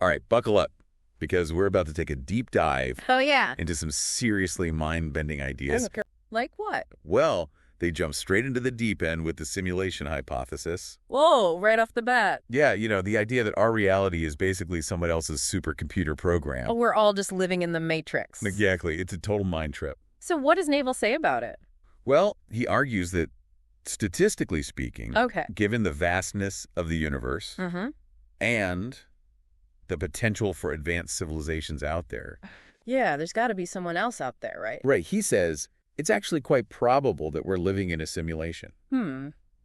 All right, buckle up, because we're about to take a deep dive Oh, yeah. into some seriously mind-bending ideas. Like what? Well, they jump straight into the deep end with the simulation hypothesis. Whoa, right off the bat. Yeah, the idea that our reality is basically someone else's supercomputer program. Oh, we're all just living in the Matrix. Exactly. It's a total mind trip. So what does Naval say about it? Well, he argues that, statistically speaking, Okay. given the vastness of the universe and the potential for advanced civilizations out there. Yeah, there's got to be someone else out there, right? Right. He says it's actually quite probable that we're living in a simulation.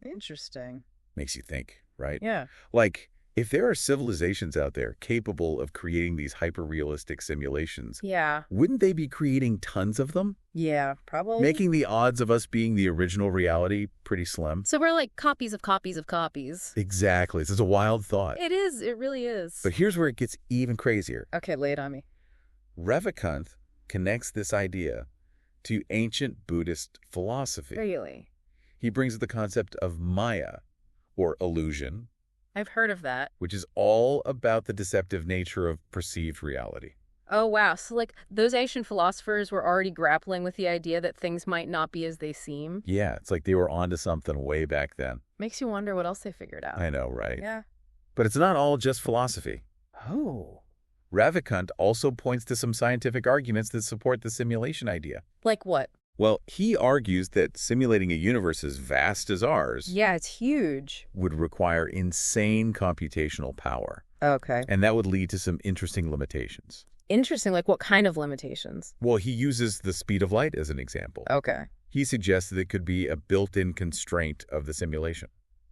Interesting. Makes you think, right? Yeah. Like, if there are civilizations out there capable of creating these hyper-realistic simulations, Yeah. wouldn't they be creating tons of them? Yeah, probably. Making the odds of us being the original reality pretty slim? So we're like copies of copies of copies. Exactly. This is a wild thought. It is. It really is. But here's where it gets even crazier. Okay, lay it on me. Ravikant connects this idea to ancient Buddhist philosophy. Really? He brings the concept of Maya, or illusion, I've heard of that. which is all about the deceptive nature of perceived reality. Oh, wow. So, like, those ancient philosophers were already grappling with the idea that things might not be as they seem. Yeah, it's like they were onto something way back then. Makes you wonder what else they figured out. I know, right? Yeah. But it's not all just philosophy. Oh. Ravikant also points to some scientific arguments that support the simulation idea. Like what? Well, he argues that simulating a universe as vast as ours Yeah, it's huge. would require insane computational power. Okay. And that would lead to some interesting limitations. Interesting. Like what kind of limitations? Well, he uses the speed of light as an example. Okay. He suggests that it could be a built-in constraint of the simulation.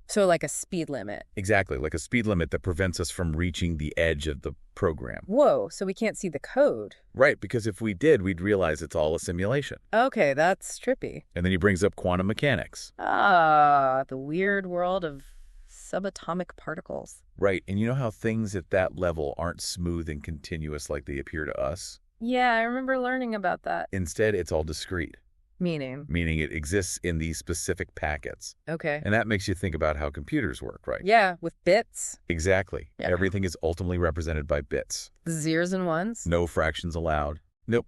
So like a speed limit. Exactly, like a speed limit that prevents us from reaching the edge of the program. Whoa, so we can't see the code. Right, because if we did, we'd realize it's all a simulation. Okay, that's trippy. And then he brings up quantum mechanics. Ah, the weird world of subatomic particles. Right, and you know how things at that level aren't smooth and continuous like they appear to us? Yeah, I remember learning about that. Instead, it's all discrete, Meaning? meaning it exists in these specific packets. Okay. And that makes you think about how computers work, right? Yeah, with bits. Exactly. Yeah. Everything is ultimately represented by bits. Zeros and ones. No fractions allowed. Nope.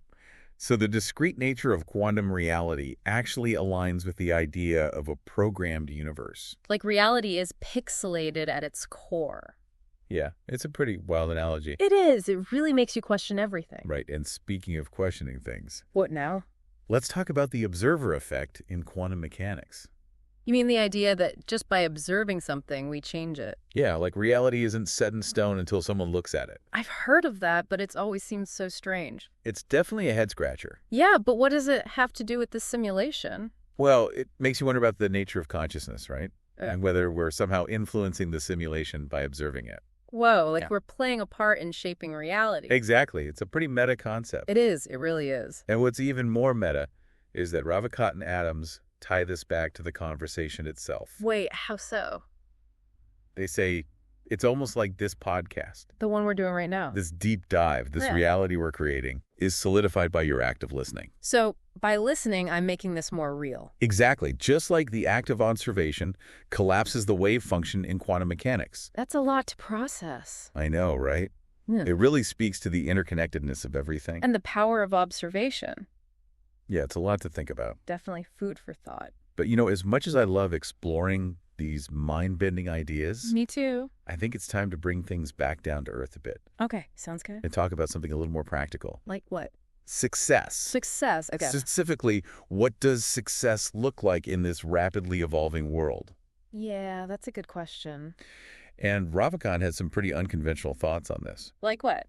So the discrete nature of quantum reality actually aligns with the idea of a programmed universe. Like reality is pixelated at its core. Yeah, it's a pretty wild analogy. It is. It really makes you question everything. Right, and speaking of questioning things, What now? let's talk about the observer effect in quantum mechanics. You mean the idea that just by observing something, we change it? Yeah, like reality isn't set in stone until someone looks at it. I've heard of that, but it's always seemed so strange. It's definitely a head-scratcher. Yeah, but what does it have to do with this simulation? Well, it makes you wonder about the nature of consciousness, right? Yeah. And whether we're somehow influencing the simulation by observing it. Whoa, like Yeah. we're playing a part in shaping reality. Exactly. It's a pretty meta concept. It is. It really is. And what's even more meta is that Ravikant and Adams tie this back to the conversation itself. Wait, how so? They say it's almost like this podcast, The one we're doing right now. this deep dive, this Yeah. reality we're creating, is solidified by your act of listening. So by listening, I'm making this more real. Exactly. Just like the act of observation collapses the wave function in quantum mechanics. That's a lot to process. I know, right? Yeah. It really speaks to the interconnectedness of everything. And the power of observation. Yeah, it's a lot to think about. Definitely food for thought. But as much as I love exploring these mind-bending ideas, Me too. I think it's time to bring things back down to earth a bit Okay, sounds good. and talk about something a little more practical. Like what? Success. Success. Okay. Specifically, what does success look like in this rapidly evolving world? Yeah, that's a good question. And Ravikant has some pretty unconventional thoughts on this. Like what?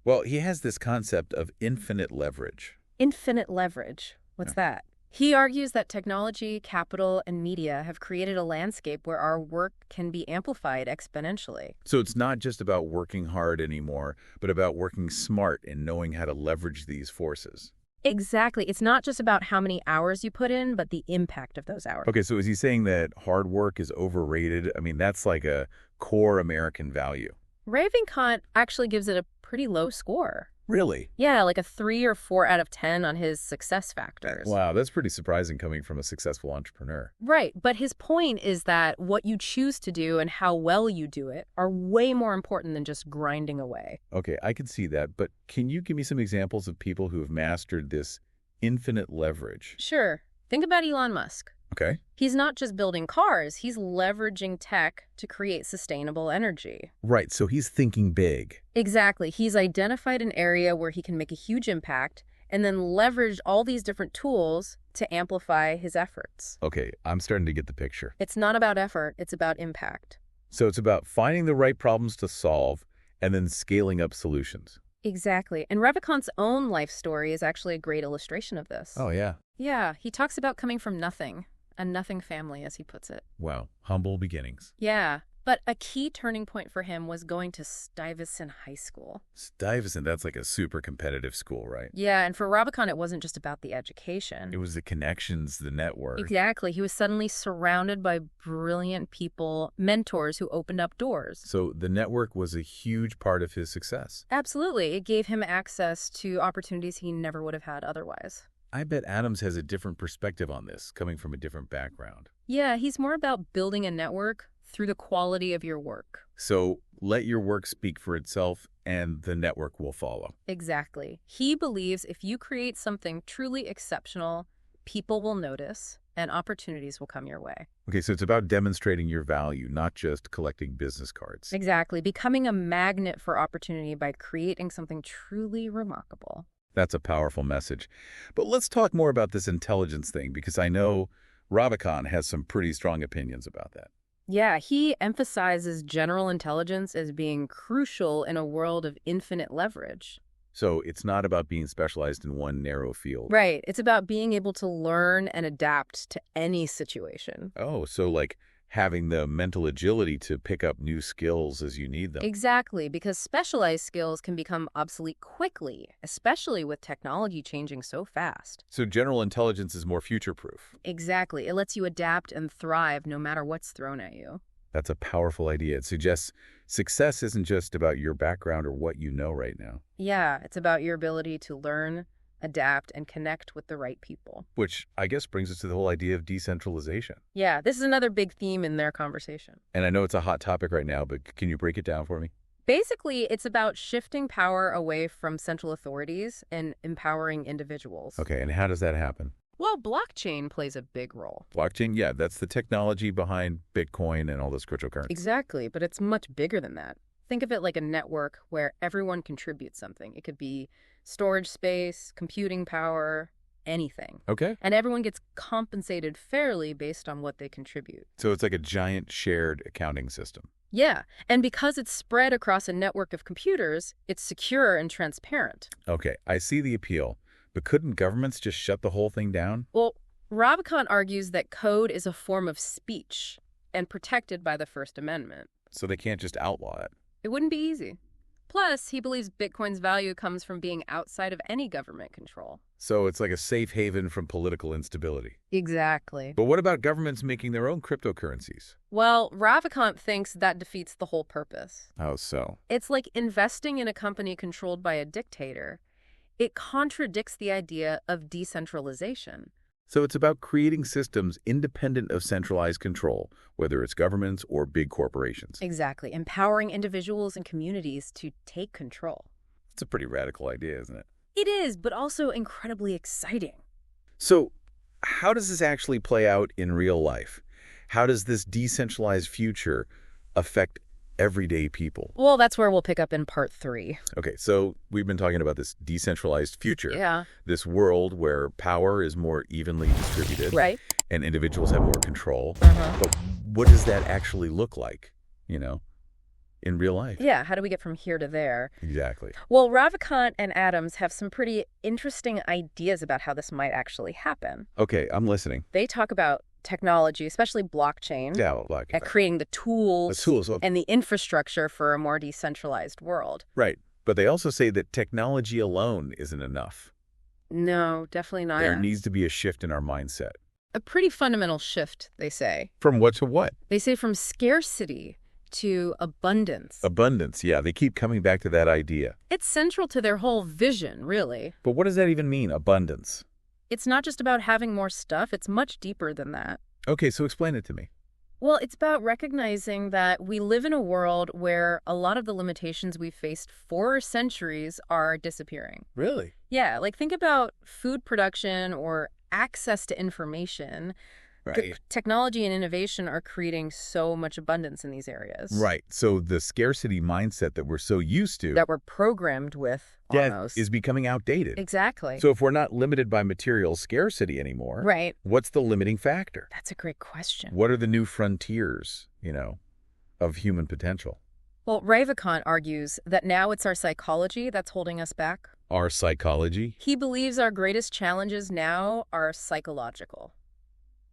Well, he has this concept of infinite leverage. Infinite leverage. What's that? He argues that technology, capital, and media have created a landscape where our work can be amplified exponentially. So it's not just about working hard anymore, but about working smart and knowing how to leverage these forces. Exactly. It's not just about how many hours you put in, but the impact of those hours. Okay, so is he saying that hard work is overrated? I mean, that's like a core American value. Ravikant actually gives it a pretty low score. Really? Yeah, like a 3 or 4 out of 10 on his success factors. Wow, that's pretty surprising coming from a successful entrepreneur. Right, but his point is that what you choose to do and how well you do it are way more important than just grinding away. Okay, I can see that, but can you give me some examples of people who have mastered this infinite leverage? Sure, think about Elon Musk. Okay. He's not just building cars, he's leveraging tech to create sustainable energy. Right, so he's thinking big. Exactly. He's identified an area where he can make a huge impact and then leveraged all these different tools to amplify his efforts. Okay, I'm starting to get the picture. It's not about effort, it's about impact. So it's about finding the right problems to solve and then scaling up solutions. Exactly. And Ravikant's own life story is actually a great illustration of this. Oh, yeah. Yeah, he talks about coming from nothing, a nothing family, as he puts it. Wow, humble beginnings. Yeah, but a key turning point for him was going to Stuyvesant High School. Stuyvesant, that's like a super competitive school, right? Yeah, and for Ravikant, it wasn't just about the education. It was the connections, the network. Exactly. He was suddenly surrounded by brilliant people, mentors who opened up doors. So the network was a huge part of his success. Absolutely. It gave him access to opportunities he never would have had otherwise. I bet Adams has a different perspective on this, coming from a different background. Yeah, he's more about building a network through the quality of your work. So let your work speak for itself, and the network will follow. Exactly. He believes if you create something truly exceptional, people will notice and opportunities will come your way. Okay, so it's about demonstrating your value, not just collecting business cards. Exactly. Becoming a magnet for opportunity by creating something truly remarkable. That's a powerful message. But let's talk more about this intelligence thing, because I know Ravikant has some pretty strong opinions about that. Yeah, he emphasizes general intelligence as being crucial in a world of infinite leverage. So it's not about being specialized in one narrow field. Right. It's about being able to learn and adapt to any situation. Oh, so like having the mental agility to pick up new skills as you need them. Exactly, because specialized skills can become obsolete quickly, especially with technology changing so fast. So general intelligence is more future-proof. Exactly. It lets you adapt and thrive no matter what's thrown at you. That's a powerful idea. It suggests success isn't just about your background or what you know right now. Yeah, it's about your ability to learn, adapt, and connect with the right people. Which I guess brings us to the whole idea of decentralization. Yeah, this is another big theme in their conversation. And I know it's a hot topic right now, but can you break it down for me? Basically, it's about shifting power away from central authorities and empowering individuals. Okay, and how does that happen? Well, blockchain plays a big role. Blockchain, yeah, that's the technology behind Bitcoin and all those cryptocurrencies. Exactly, but it's much bigger than that. Think of it like a network where everyone contributes something. It could be storage space, computing power, anything. Okay. And everyone gets compensated fairly based on what they contribute. So it's like a giant shared accounting system. Yeah, and because it's spread across a network of computers, it's secure and transparent. Okay, I see the appeal, but couldn't governments just shut the whole thing down? Well, Ravikant argues that code is a form of speech and protected by the First Amendment. So they can't just outlaw it. It wouldn't be easy. Plus, he believes Bitcoin's value comes from being outside of any government control. So it's like a safe haven from political instability. Exactly. But what about governments making their own cryptocurrencies? Well, Ravikant thinks that defeats the whole purpose. How so? It's like investing in a company controlled by a dictator. It contradicts the idea of decentralization. So it's about creating systems independent of centralized control, whether it's governments or big corporations. Exactly. Empowering individuals and communities to take control. It's a pretty radical idea, isn't it? It is, but also incredibly exciting. So how does this actually play out in real life? How does this decentralized future affect everyday people? Well, that's where we'll pick up in part 3. Okay, so we've been talking about this decentralized future. Yeah. This world where power is more evenly distributed. Right. And individuals have more control. Uh-huh. But what does that actually look like, in real life? Yeah, how do we get from here to there? Exactly. Well, Ravikant and Adams have some pretty interesting ideas about how this might actually happen. Okay, I'm listening. They talk about technology, especially blockchain, Yeah, well, at creating the tools, well, and the infrastructure for a more decentralized world. right. But they also say that technology alone isn't enough. No, definitely not. There needs to be a shift in our mindset. A pretty fundamental shift, they say. From what to what? They say from scarcity to abundance. Abundance, yeah, they keep coming back to that idea. It's central to their whole vision, really. But what does that even mean, abundance? It's not just about having more stuff, it's much deeper than that. Okay, so explain it to me. Well, it's about recognizing that we live in a world where a lot of the limitations we've faced for centuries are disappearing. Really? Yeah, like think about food production or access to information. Right. Technology and innovation are creating so much abundance in these areas. Right. So the scarcity mindset that we're so used to That we're programmed with, that almost. is becoming outdated. Exactly. So if we're not limited by material scarcity anymore, Right. what's the limiting factor? That's a great question. What are the new frontiers, of human potential? Well, Ravikant argues that now it's our psychology that's holding us back. Our psychology, He believes our greatest challenges now are psychological.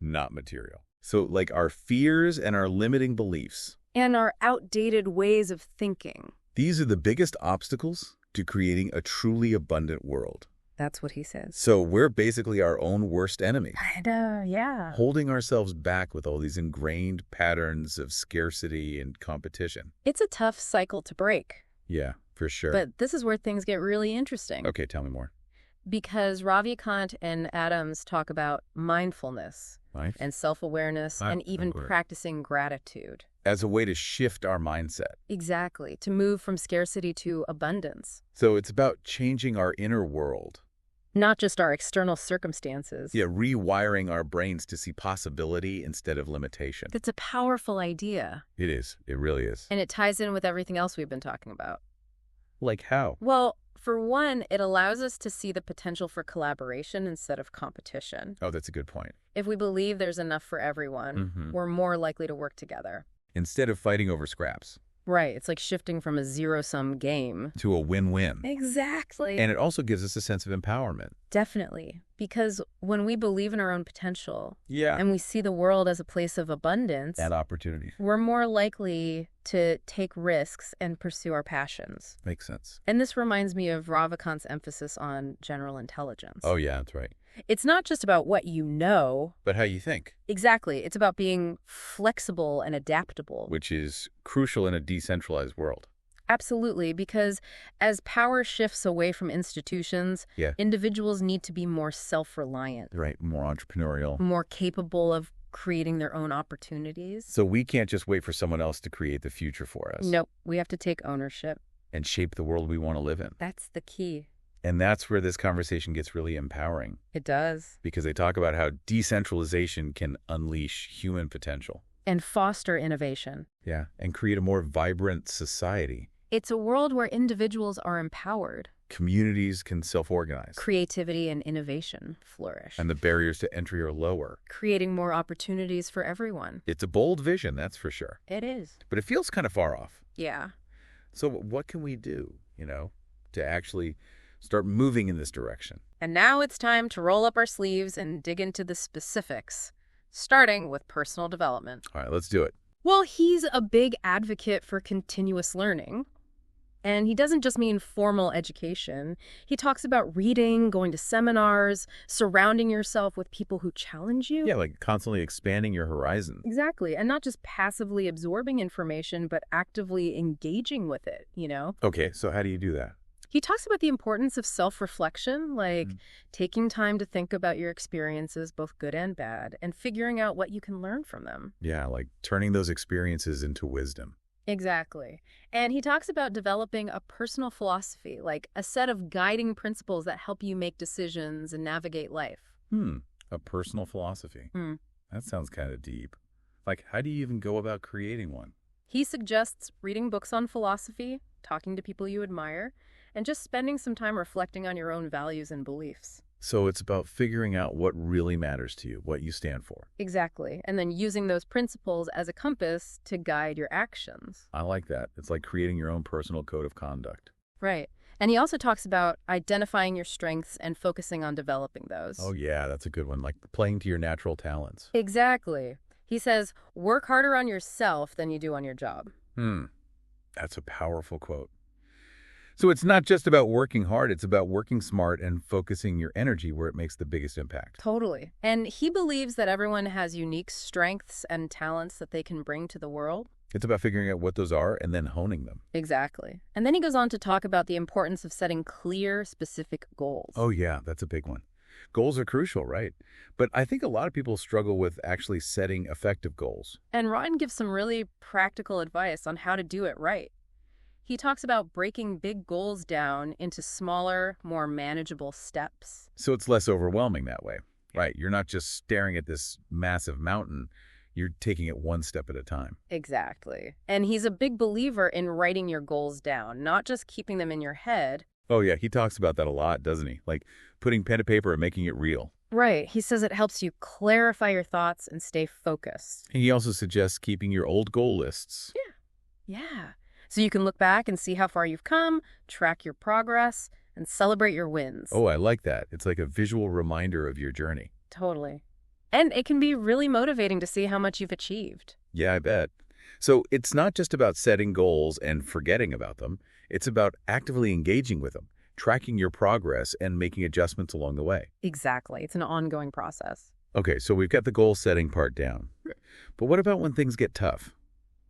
not material. So like our fears and our limiting beliefs, And our outdated ways of thinking. these are the biggest obstacles to creating a truly abundant world. That's what he says. So we're basically our own worst enemy, Yeah. holding ourselves back with all these ingrained patterns of scarcity and competition. It's a tough cycle to break. Yeah, for sure. But this is where things get really interesting. Okay, tell me more. Because Ravikant and Adams talk about mindfulness Life? and self-awareness and even Mindfulness. practicing gratitude. As a way to shift our mindset. Exactly. To move from scarcity to abundance. So it's about changing our inner world. Not just our external circumstances. Yeah, rewiring our brains to see possibility instead of limitation. That's a powerful idea. It is. It really is. And it ties in with everything else we've been talking about. Like how? Well, for one, it allows us to see the potential for collaboration instead of competition. Oh, that's a good point. If we believe there's enough for everyone, Mhm. we're more likely to work together. Instead of fighting over scraps Right. It's like shifting from a zero-sum game. to a win-win. Exactly. And it also gives us a sense of empowerment. Definitely. Because when we believe in our own potential Yeah. and we see the world as a place of abundance, And opportunities. we're more likely to take risks and pursue our passions. Makes sense. And this reminds me of Ravikant's emphasis on general intelligence. Oh, yeah, that's right. It's not just about what you know. But how you think, Exactly. It's about being flexible and adaptable. which is crucial in a decentralized world. Absolutely, because as power shifts away from institutions, Yeah. individuals need to be more self-reliant, Right. More entrepreneurial. more capable of creating their own opportunities. So we can't just wait for someone else to create the future for us. Nope, we have to take ownership. And shape the world we want to live in. That's the key. And that's where this conversation gets really empowering, It does. because they talk about how decentralization can unleash human potential. And foster innovation. Yeah. And create a more vibrant society. It's a world where individuals are empowered. Communities can self-organize. Creativity and innovation flourish. And the barriers to entry are lower. Creating more opportunities for everyone. It's a bold vision, that's for sure. It is. But it feels kind of far off. Yeah. So what can we do, to actually start moving in this direction? And now it's time to roll up our sleeves and dig into the specifics, starting with personal development. All right, let's do it. Well, he's a big advocate for continuous learning. And he doesn't just mean formal education. He talks about reading, going to seminars, surrounding yourself with people who challenge you. Yeah, like constantly expanding your horizon. Exactly. And not just passively absorbing information, but actively engaging with it, Okay, so how do you do that? He talks about the importance of self-reflection, like taking time to think about your experiences, both good and bad, and figuring out what you can learn from them. Yeah, like turning those experiences into wisdom. Exactly. And he talks about developing a personal philosophy, like a set of guiding principles that help you make decisions and navigate life. A personal philosophy. Hmm. That sounds kind of deep. Like, how do you even go about creating one? He suggests reading books on philosophy, talking to people you admire, and just spending some time reflecting on your own values and beliefs. So it's about figuring out what really matters to you, what you stand for. Exactly. And then using those principles as a compass to guide your actions. I like that. It's like creating your own personal code of conduct. Right. And he also talks about identifying your strengths and focusing on developing those. Oh, yeah, that's a good one. Like playing to your natural talents. Exactly. He says, work harder on yourself than you do on your job. That's a powerful quote. So it's not just about working hard, it's about working smart and focusing your energy where it makes the biggest impact. Totally. And he believes that everyone has unique strengths and talents that they can bring to the world. It's about figuring out what those are and then honing them. Exactly. And then he goes on to talk about the importance of setting clear, specific goals. Oh, yeah, that's a big one. Goals are crucial, right? But I think a lot of people struggle with actually setting effective goals. And Ron gives some really practical advice on how to do it right. He talks about breaking big goals down into smaller, more manageable steps. So it's less overwhelming that way, right? You're not just staring at this massive mountain. You're taking it one step at a time. Exactly. And he's a big believer in writing your goals down, not just keeping them in your head. Oh, yeah, he talks about that a lot, doesn't he? Like putting pen to paper and making it real. Right. He says it helps you clarify your thoughts and stay focused. And he also suggests keeping your old goal lists. Yeah. So you can look back and see how far you've come, track your progress, and celebrate your wins. Oh, I like that. It's like a visual reminder of your journey. Totally. And it can be really motivating to see how much you've achieved. Yeah, I bet. So it's not just about setting goals and forgetting about them. It's about actively engaging with them, tracking your progress, and making adjustments along the way. Exactly. It's an ongoing process. Okay, so we've got the goal setting part down. But what about when things get tough?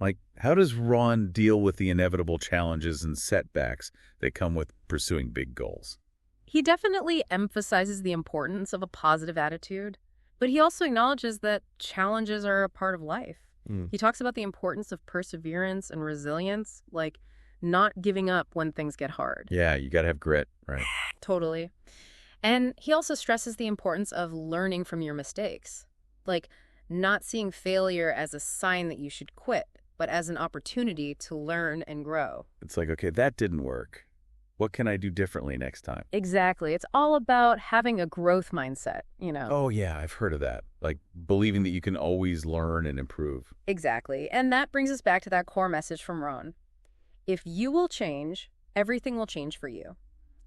Like, how does Ron deal with the inevitable challenges and setbacks that come with pursuing big goals? He definitely emphasizes the importance of a positive attitude, but he also acknowledges that challenges are a part of life. He talks about the importance of perseverance and resilience, like not giving up when things get hard. Yeah, you got to have grit, right? Totally. And he also stresses the importance of learning from your mistakes, like not seeing failure as a sign that you should quit, but as an opportunity to learn and grow. It's like, okay, that didn't work. What can I do differently next time? Exactly. It's all about having a growth mindset, you know. Oh, yeah, I've heard of that. Like believing that you can always learn and improve. Exactly. And that brings us back to that core message from Ron. If you will change, everything will change for you.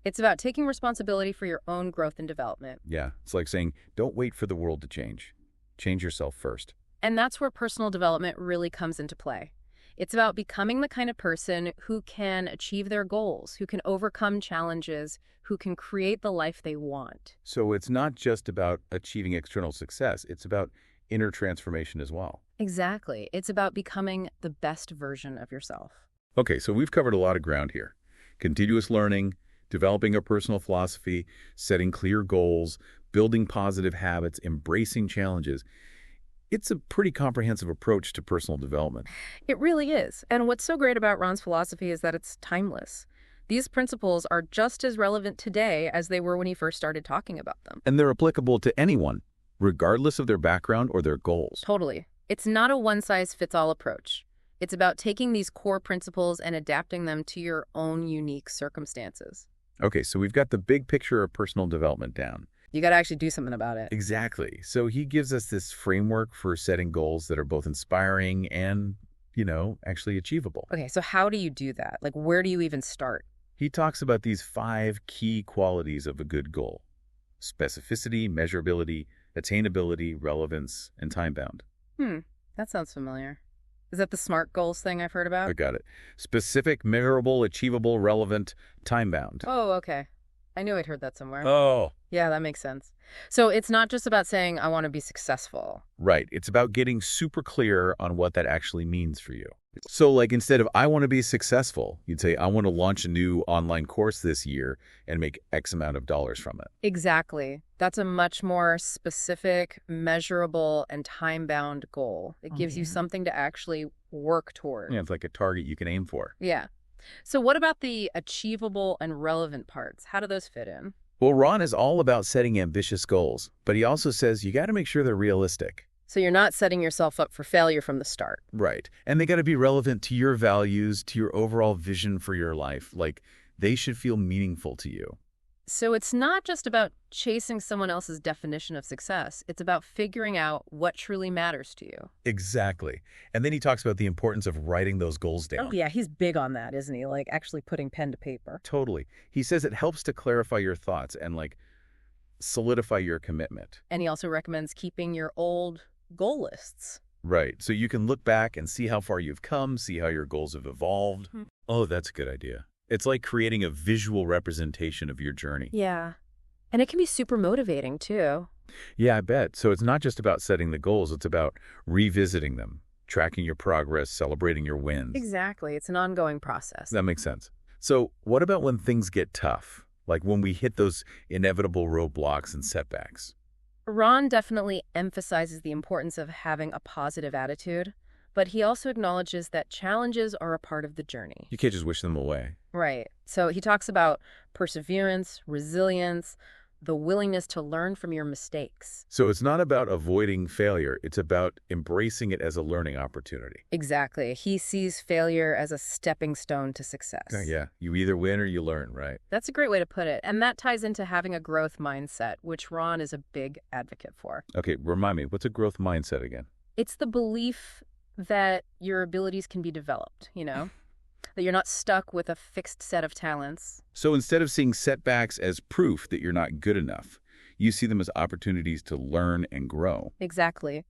It's about taking responsibility for your own growth and development. Yeah, it's like saying, don't wait for the world to change. Change yourself first. And that's where personal development really comes into play. It's about becoming the kind of person who can achieve their goals, who can overcome challenges, who can create the life they want. So it's not just about achieving external success. It's about inner transformation as well. Exactly. It's about becoming the best version of yourself. Okay, so we've covered a lot of ground here. Continuous learning, developing a personal philosophy, setting clear goals, building positive habits, embracing challenges. It's a pretty comprehensive approach to personal development. It really is. And what's so great about Ron's philosophy is that it's timeless. These principles are just as relevant today as they were when he first started talking about them. And they're applicable to anyone, regardless of their background or their goals. Totally. It's not a one-size-fits-all approach. It's about taking these core principles and adapting them to your own unique circumstances. Okay, so we've got the big picture of personal development down. You got to actually do something about it. Exactly. So he gives us this framework for setting goals that are both inspiring and, actually achievable. Okay, so how do you do that? Like, where do you even start? He talks about these 5 key qualities of a good goal: specificity, measurability, attainability, relevance, and time-bound. That sounds familiar. Is that the SMART goals thing I've heard about? I got it. Specific, measurable, achievable, relevant, time-bound. Oh, okay. I knew I'd heard that somewhere. Oh. Yeah, that makes sense. So it's not just about saying, I want to be successful. Right. It's about getting super clear on what that actually means for you. So like instead of I want to be successful, you'd say I want to launch a new online course this year and make X amount of dollars from it. Exactly. That's a much more specific, measurable, and time-bound goal. It gives you something to actually work toward. Yeah, it's like a target you can aim for. Yeah. So what about the achievable and relevant parts? How do those fit in? Well, Ron is all about setting ambitious goals, but he also says you got to make sure they're realistic. So you're not setting yourself up for failure from the start. Right. And they got to be relevant to your values, to your overall vision for your life. Like they should feel meaningful to you. So it's not just about chasing someone else's definition of success. It's about figuring out what truly matters to you. Exactly. And then he talks about the importance of writing those goals down. Oh, yeah, he's big on that, isn't he? Like actually putting pen to paper. Totally. He says it helps to clarify your thoughts and solidify your commitment. And he also recommends keeping your old goal lists. Right. So you can look back and see how far you've come, see how your goals have evolved. Oh, that's a good idea. It's like creating a visual representation of your journey. Yeah. And it can be super motivating, too. Yeah, I bet. So it's not just about setting the goals. It's about revisiting them, tracking your progress, celebrating your wins. Exactly. It's an ongoing process. That makes sense. So what about when things get tough? Like when we hit those inevitable roadblocks and setbacks? Ron definitely emphasizes the importance of having a positive attitude, but he also acknowledges that challenges are a part of the journey. You can't just wish them away. Right. So he talks about perseverance, resilience, the willingness to learn from your mistakes. So it's not about avoiding failure. It's about embracing it as a learning opportunity. Exactly. He sees failure as a stepping stone to success. Yeah, you either win or you learn, right? That's a great way to put it. And that ties into having a growth mindset, which Ron is a big advocate for. Okay, remind me, what's a growth mindset again? It's the belief that your abilities can be developed, that you're not stuck with a fixed set of talents. So instead of seeing setbacks as proof that you're not good enough, you see them as opportunities to learn and grow. Exactly.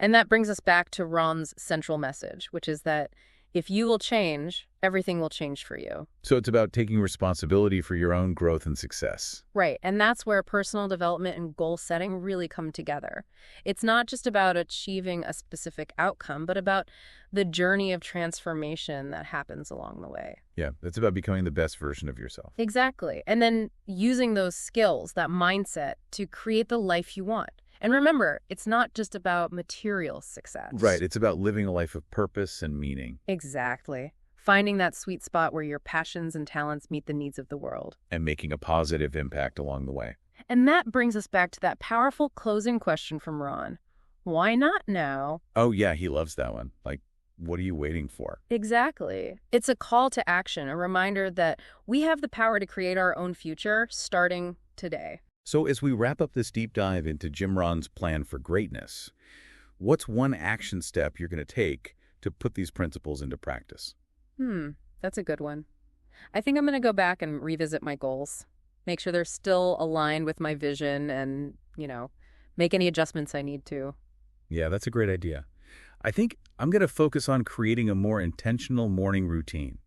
And that brings us back to Ron's central message, which is that if you will change, everything will change for you. So it's about taking responsibility for your own growth and success. Right. And that's where personal development and goal setting really come together. It's not just about achieving a specific outcome, but about the journey of transformation that happens along the way. Yeah, it's about becoming the best version of yourself. Exactly. And then using those skills, that mindset, to create the life you want. And remember, it's not just about material success. Right, it's about living a life of purpose and meaning. Exactly. Finding that sweet spot where your passions and talents meet the needs of the world. And making a positive impact along the way. And that brings us back to that powerful closing question from Ron. Why not now? Oh yeah, he loves that one. Like, what are you waiting for? Exactly. It's a call to action, a reminder that we have the power to create our own future starting today. So as we wrap up this deep dive into Jim Rohn's plan for greatness, what's one action step you're going to take to put these principles into practice? That's a good one. I think I'm going to go back and revisit my goals, make sure they're still aligned with my vision and, make any adjustments I need to. Yeah, that's a great idea. I think I'm going to focus on creating a more intentional morning routine,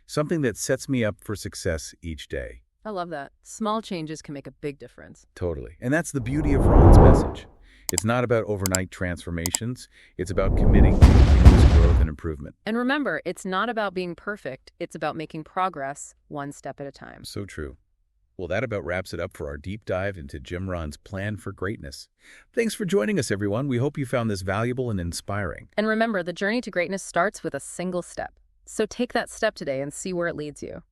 something that sets me up for success each day. I love that. Small changes can make a big difference. Totally. And that's the beauty of Ron's message. It's not about overnight transformations. It's about committing to continuous growth and improvement. And remember, it's not about being perfect. It's about making progress one step at a time. So true. Well, that about wraps it up for our deep dive into Jim Rohn's plan for greatness. Thanks for joining us, everyone. We hope you found this valuable and inspiring. And remember, the journey to greatness starts with a single step. So take that step today and see where it leads you.